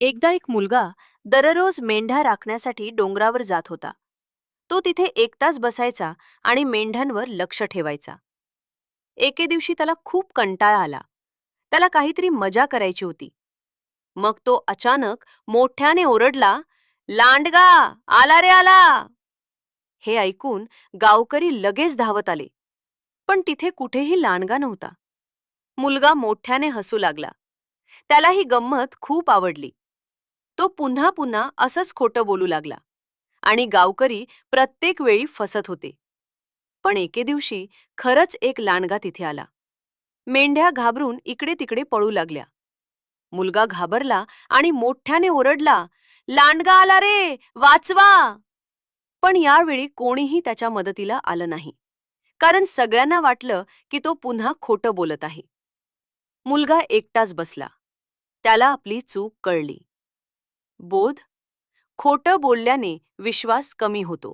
एकदा एक मुलगा दररोज मेंढ्या राखण्यासाठी डोंगरावर जात होता. तो तिथे एकटाच बसायचा आणि मेंढ्यांवर लक्ष ठेवायचा. एके दिवशी त्याला खूप कंटाळा आला. त्याला काहीतरी मजा करायची होती. मग तो अचानक मोठ्याने ओरडला, "लांडगा, आला रे आला!" हे ऐकून गावकरी लगेच धावत आले. पण तिथे कुठेही लांडगा नव्हता. मुलगा मोठ्याने हसू लागला. त्याला ही गंमत खूप आवडली. तो पुन्हा पुन्हा असंच खोटं बोलू लागला आणि गावकरी प्रत्येक वेळी फसत होते. पण एके दिवशी खरंच एक लांडगा तिथे आला. मेंढ्या घाबरून इकडे तिकडे पळू लागल्या. मुलगा घाबरला आणि मोठ्याने ओरडला, "लांडगा आला रे, वाचवा!" पण यावेळी कोणीही त्याच्या मदतीला आलं नाही, कारण सगळ्यांना वाटलं की तो पुन्हा खोटं बोलत आहे. मुलगा एकटाच बसला. त्याला आपली चूक कळली. बोध: खोटं बोलल्याने विश्वास कमी होतो.